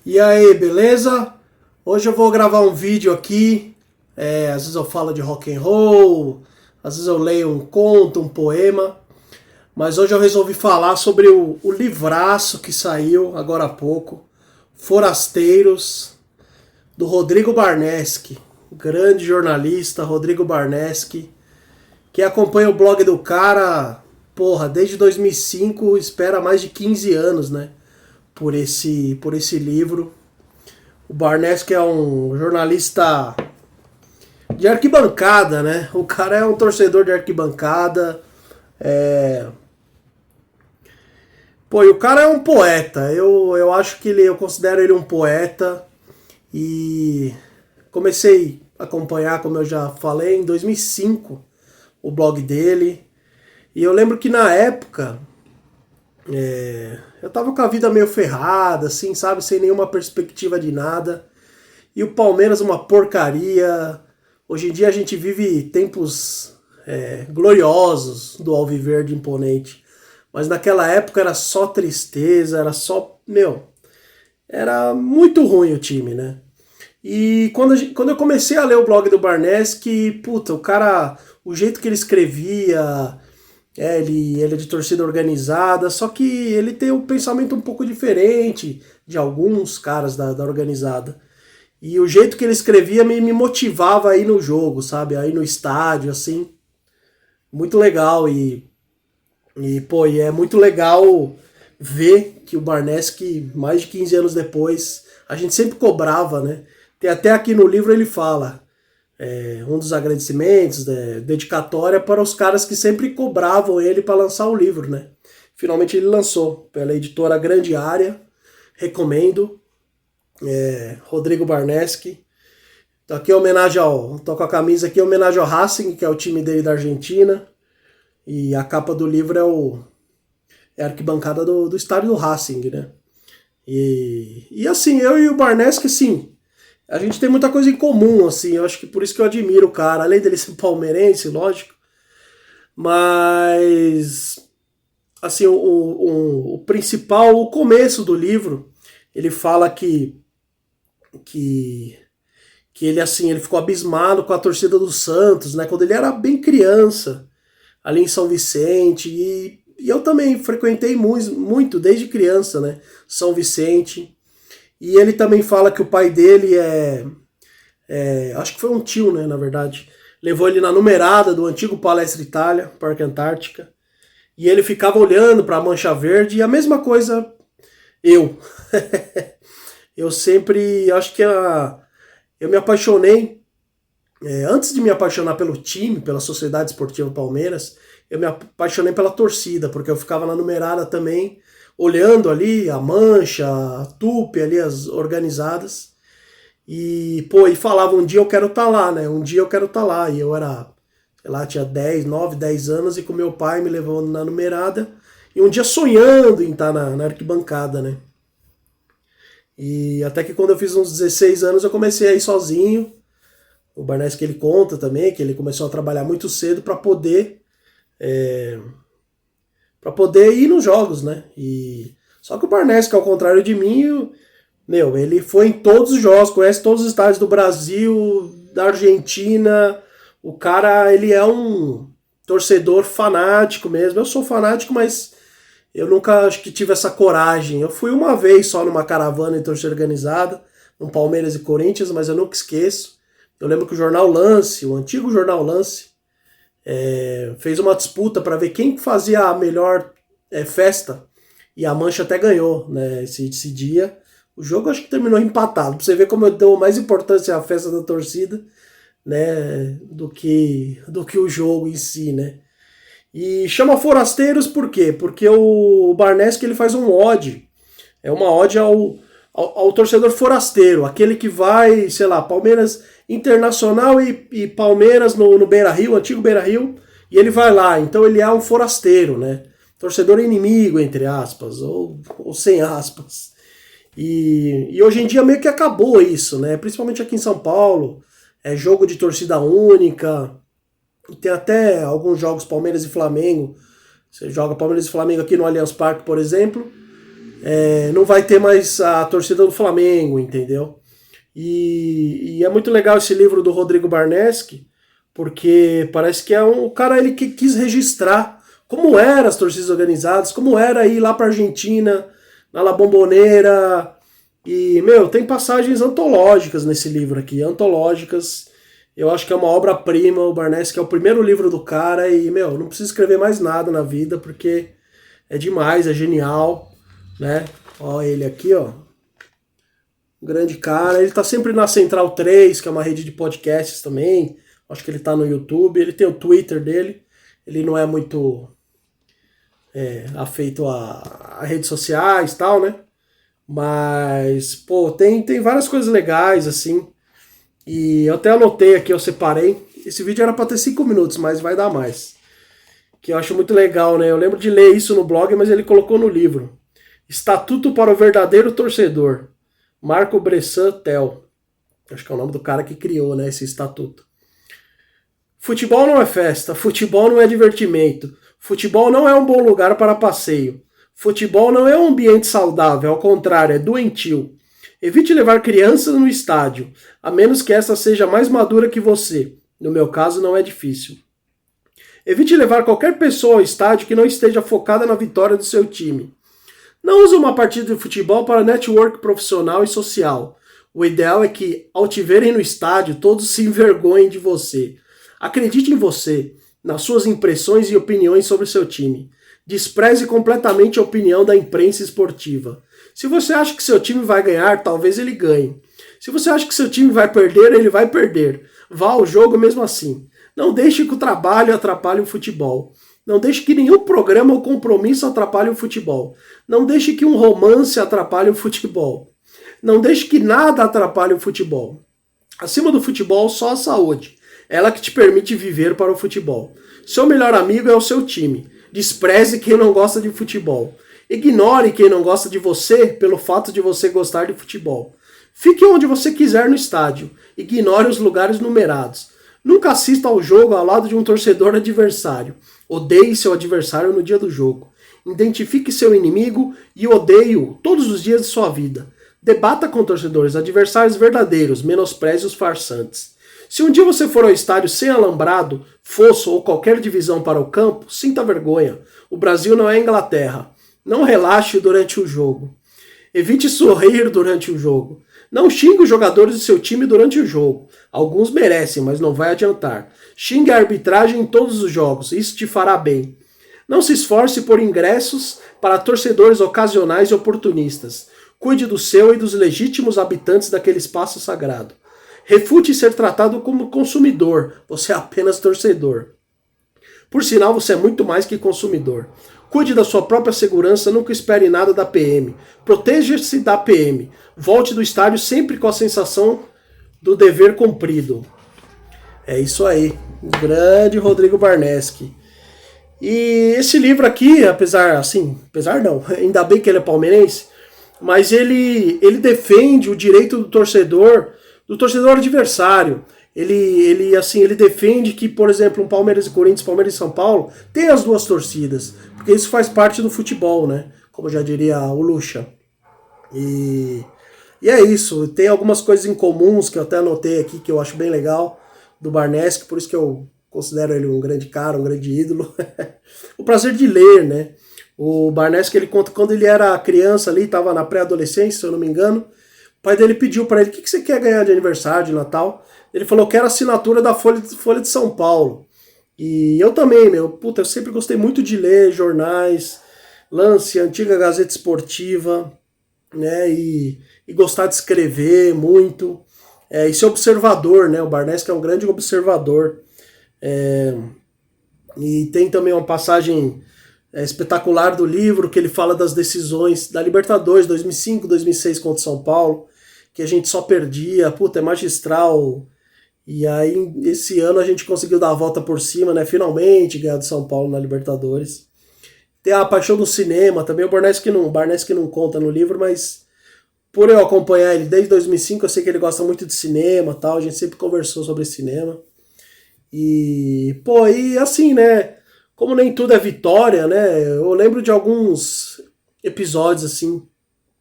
E aí, beleza? Hoje eu vou gravar um vídeo aqui. Às vezes eu falo de rock and roll, às vezes eu leio um conto, um poema, mas hoje eu resolvi falar sobre o livraço que saiu agora há pouco, Forasteiros, do Rodrigo Barneski, grande jornalista Rodrigo Barneski, que acompanha o blog do cara, porra, desde 2005, espera mais de 15 anos, né? Por esse livro. O Barneski é um jornalista de arquibancada, né? O cara é um torcedor de arquibancada. É... Pô, e o cara é um poeta. Eu acho que eu considero ele um poeta. E comecei a acompanhar, como eu já falei, em 2005, o blog dele. E eu lembro que na época eu tava com a vida meio ferrada, assim, sabe? Sem nenhuma perspectiva de nada. E o Palmeiras uma porcaria. Hoje em dia a gente vive tempos gloriosos do Alviverde imponente. Mas naquela época era só tristeza, era só. Meu, era muito ruim o time, né? E quando eu comecei a ler o blog do Barneski, puta, o cara, o jeito que ele escrevia, ele é de torcida organizada, só que ele tem um pensamento um pouco diferente de alguns caras da organizada. E o jeito que ele escrevia me motivava a ir no jogo, sabe? A ir no estádio, assim. Muito legal. E é muito legal ver que o Barneski, mais de 15 anos depois, a gente sempre cobrava, né? Tem até aqui no livro ele fala, um dos agradecimentos, dedicatória para os caras que sempre cobravam ele para lançar o livro, né? Finalmente ele lançou, pela editora Grande Área, recomendo, Rodrigo Barneski. Então aqui é homenagem tô com a camisa aqui em homenagem ao Racing, que é o time dele da Argentina. E a capa do livro é a arquibancada do estádio do Racing, né? E assim, eu e o Barneski, assim, a gente tem muita coisa em comum, assim, eu acho que por isso que eu admiro o cara, além dele ser palmeirense, lógico, mas, assim, o principal, o começo do livro, ele fala que, que ele, assim, ele ficou abismado com a torcida do Santos, né, quando ele era bem criança, ali em São Vicente, e eu também frequentei muito desde criança, né, São Vicente. E ele também fala que o pai dele acho que foi um tio, né, na verdade, levou ele na numerada do antigo Palestra Itália, Parque Antártica, e ele ficava olhando para a Mancha Verde, e a mesma coisa eu. Eu sempre, acho que eu me apaixonei, antes de me apaixonar pelo time, pela Sociedade Esportiva Palmeiras, eu me apaixonei pela torcida, porque eu ficava na numerada também, olhando ali a Mancha, a Tupi, ali as organizadas, e, pô, e falava, um dia eu quero estar lá, né? Um dia eu quero estar lá. E eu era, sei lá, tinha 10 9 10 anos, e com meu pai me levou na numerada, e um dia sonhando em estar na arquibancada, né? E até que quando eu fiz uns 16 anos eu comecei a ir sozinho. O Barnes que ele conta também, que ele começou a trabalhar muito cedo para poder ir nos jogos, né? E só que o Barnes, que ao contrário de mim, meu, ele foi em todos os jogos, conhece todos os estádios do Brasil, da Argentina. O cara, ele é um torcedor fanático mesmo. Eu sou fanático, mas eu nunca acho que tive essa coragem. Eu fui uma vez só numa caravana em torcida organizada, no Palmeiras e Corinthians, mas eu nunca esqueço. Eu lembro que o Jornal Lance, o antigo Jornal Lance, fez uma disputa para ver quem fazia a melhor festa, e a Mancha até ganhou, né, esse dia. O jogo acho que terminou empatado, pra você ver como eu dou mais importância à festa da torcida, né, do que o jogo em si, né. E chama Forasteiros por quê? Porque o Barneski ele faz um ode, é uma ode ao torcedor forasteiro, aquele que vai, sei lá, Palmeiras Internacional e Palmeiras no Beira-Rio, antigo Beira-Rio, e ele vai lá, então ele é um forasteiro, né? Torcedor inimigo, entre aspas, ou sem aspas. E hoje em dia meio que acabou isso, né? Principalmente aqui em São Paulo, é jogo de torcida única, tem até alguns jogos Palmeiras e Flamengo, você joga Palmeiras e Flamengo aqui no Allianz Parque, por exemplo, não vai ter mais a torcida do Flamengo, entendeu? E é muito legal esse livro do Rodrigo Barneski, porque parece que é um cara ele que quis registrar como eram as torcidas organizadas, como era ir lá pra Argentina, na La Bombonera. E, tem passagens antológicas nesse livro aqui, antológicas. Eu acho que é uma obra-prima, o Barneski é o primeiro livro do cara e, não precisa escrever mais nada na vida, porque é demais, é genial, né? Ó ele aqui, ó. Um grande cara. Ele tá sempre na Central 3, que é uma rede de podcasts também. Acho que ele tá no YouTube. Ele tem o Twitter dele. Ele não é muito afeito a redes sociais e tal, né? Mas, pô, tem várias coisas legais, assim. E eu até anotei aqui, eu separei. Esse vídeo era pra ter 5 minutos, mas vai dar mais. Que eu acho muito legal, né? Eu lembro de ler isso no blog, mas ele colocou no livro. Estatuto para o Verdadeiro Torcedor. Marco Bressan Tel. Acho que é o nome do cara que criou, né, esse estatuto. Futebol não é festa, futebol não é divertimento, futebol não é um bom lugar para passeio, futebol não é um ambiente saudável, ao contrário, é doentio. Evite levar crianças no estádio, a menos que essa seja mais madura que você. No meu caso, não é difícil. Evite levar qualquer pessoa ao estádio que não esteja focada na vitória do seu time. Não use uma partida de futebol para network profissional e social. O ideal é que, ao te verem no estádio, todos se envergonhem de você. Acredite em você, nas suas impressões e opiniões sobre o seu time. Despreze completamente a opinião da imprensa esportiva. Se você acha que seu time vai ganhar, talvez ele ganhe. Se você acha que seu time vai perder, ele vai perder. Vá ao jogo mesmo assim. Não deixe que o trabalho atrapalhe o futebol. Não deixe que nenhum programa ou compromisso atrapalhe o futebol. Não deixe que um romance atrapalhe o futebol. Não deixe que nada atrapalhe o futebol. Acima do futebol, só a saúde. Ela que te permite viver para o futebol. Seu melhor amigo é o seu time. Despreze quem não gosta de futebol. Ignore quem não gosta de você pelo fato de você gostar de futebol. Fique onde você quiser no estádio. Ignore os lugares numerados. Nunca assista ao jogo ao lado de um torcedor adversário. Odeie seu adversário no dia do jogo. Identifique seu inimigo e odeie-o todos os dias de sua vida. Debata com torcedores adversários verdadeiros, menospreze os farsantes. Se um dia você for ao estádio sem alambrado, fosso ou qualquer divisão para o campo, sinta vergonha. O Brasil não é Inglaterra. Não relaxe durante o jogo. Evite sorrir durante o jogo. Não xingue os jogadores do seu time durante o jogo. Alguns merecem, mas não vai adiantar. Xingue a arbitragem em todos os jogos. Isso te fará bem. Não se esforce por ingressos para torcedores ocasionais e oportunistas. Cuide do seu e dos legítimos habitantes daquele espaço sagrado. Refute ser tratado como consumidor. Você é apenas torcedor. Por sinal, você é muito mais que consumidor. Cuide da sua própria segurança, nunca espere nada da PM. Proteja-se da PM. Volte do estádio sempre com a sensação do dever cumprido. É isso aí. O grande Rodrigo Barneski. E esse livro aqui, apesar não, ainda bem que ele é palmeirense, mas ele defende o direito do torcedor adversário. Ele defende que, por exemplo, um Palmeiras e Corinthians, Palmeiras e São Paulo, tem as duas torcidas, porque isso faz parte do futebol, né? Como já diria o Lucha. E é isso, tem algumas coisas em comuns que eu até anotei aqui, que eu acho bem legal, do Barneski, por isso que eu considero ele um grande cara, um grande ídolo. O prazer de ler, né? O Barneski, ele conta que quando ele era criança ali, estava na pré-adolescência, se eu não me engano, o pai dele pediu para ele, o que você quer ganhar de aniversário, de Natal? Ele falou, quero a assinatura da Folha de São Paulo. E eu também, eu sempre gostei muito de ler jornais, Lance, antiga Gazeta Esportiva, né, e gostar de escrever muito, e ser observador, né, o Barneski é um grande observador. E tem também uma passagem espetacular do livro, que ele fala das decisões da Libertadores 2005, 2006 contra o São Paulo, que a gente só perdia, é magistral. E aí, esse ano a gente conseguiu dar a volta por cima, né? Finalmente ganhar do São Paulo na Libertadores. Tem a paixão do cinema também, o Barneski não conta no livro, mas por eu acompanhar ele desde 2005, eu sei que ele gosta muito de cinema e tal, a gente sempre conversou sobre cinema. E assim, né? Como nem tudo é vitória, né? Eu lembro de alguns episódios, assim,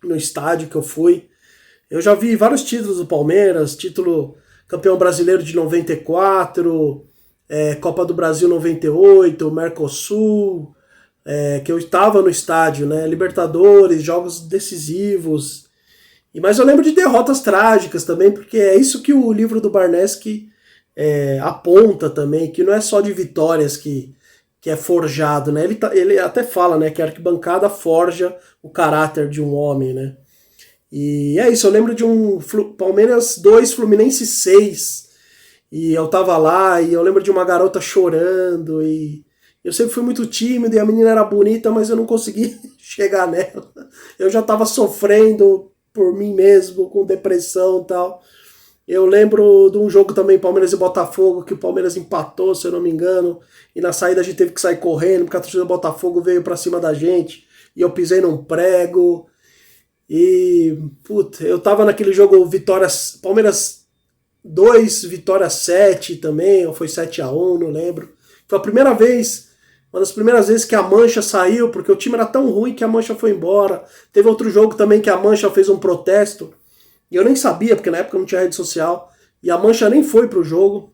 no estádio que eu fui. Eu já vi vários títulos do Palmeiras, título campeão brasileiro de 94, Copa do Brasil 98, Mercosul, que eu estava no estádio, né? Libertadores, jogos decisivos. Mas eu lembro de derrotas trágicas também, porque é isso que o livro do Barneski aponta também, que não é só de vitórias que é forjado, né? Ele até fala, né, que a arquibancada forja o caráter de um homem, né? E é isso, eu lembro de um Palmeiras 2, Fluminense 6, e eu tava lá, e eu lembro de uma garota chorando, e eu sempre fui muito tímido, e a menina era bonita, mas eu não consegui chegar nela. Eu já tava sofrendo por mim mesmo, com depressão e tal. Eu lembro de um jogo também, Palmeiras e Botafogo, que o Palmeiras empatou, se eu não me engano, e na saída a gente teve que sair correndo, porque a torcida do Botafogo veio pra cima da gente, e eu pisei num prego. E, puta, eu tava naquele jogo Palmeiras 2, Vitória 7 também, ou foi 7-1, não lembro. Foi a primeira vez, uma das primeiras vezes que a Mancha saiu, porque o time era tão ruim que a Mancha foi embora. Teve outro jogo também que a Mancha fez um protesto, e eu nem sabia, porque na época não tinha rede social, e a Mancha nem foi pro jogo,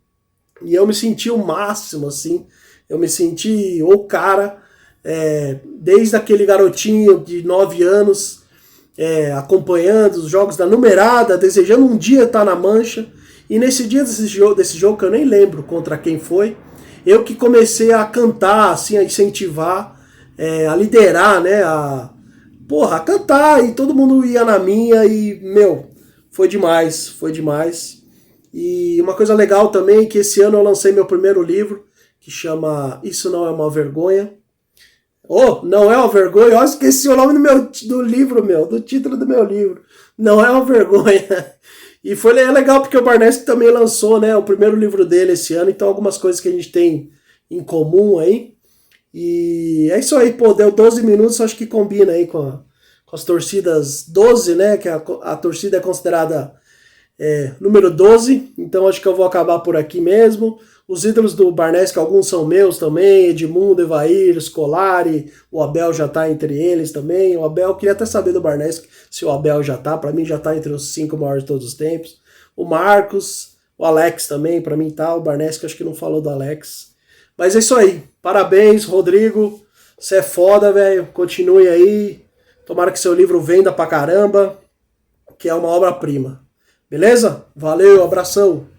e eu me senti o máximo, assim, eu me senti o cara, desde aquele garotinho de 9 anos, acompanhando os jogos da numerada, desejando um dia estar na Mancha, e nesse dia desse jogo que eu nem lembro contra quem foi, eu que comecei a cantar, assim, a incentivar, a liderar, né, a cantar, e todo mundo ia na minha, e, meu, foi demais, foi demais. E uma coisa legal também é que esse ano eu lancei meu primeiro livro, que chama Isso Não É Uma Vergonha. Oh, não é uma vergonha? Eu esqueci o nome do livro, do título do meu livro. Não é uma vergonha. E foi legal porque o Barneski também lançou, né, o primeiro livro dele esse ano, então algumas coisas que a gente tem em comum aí. E é isso aí, pô, deu 12 minutos, acho que combina aí com as torcidas 12, né, que a torcida é considerada número 12, então acho que eu vou acabar por aqui mesmo. Os ídolos do Barneski, alguns são meus também, Edmundo, Evair, Scolari, o Abel já tá entre eles também. O Abel, queria até saber do Barneski se o Abel já tá, pra mim já tá entre os 5 maiores de todos os tempos. O Marcos, o Alex também, pra mim tá, o Barneski acho que não falou do Alex. Mas é isso aí, parabéns Rodrigo, você é foda, velho, continue aí, tomara que seu livro venda pra caramba, que é uma obra-prima. Beleza? Valeu, abração!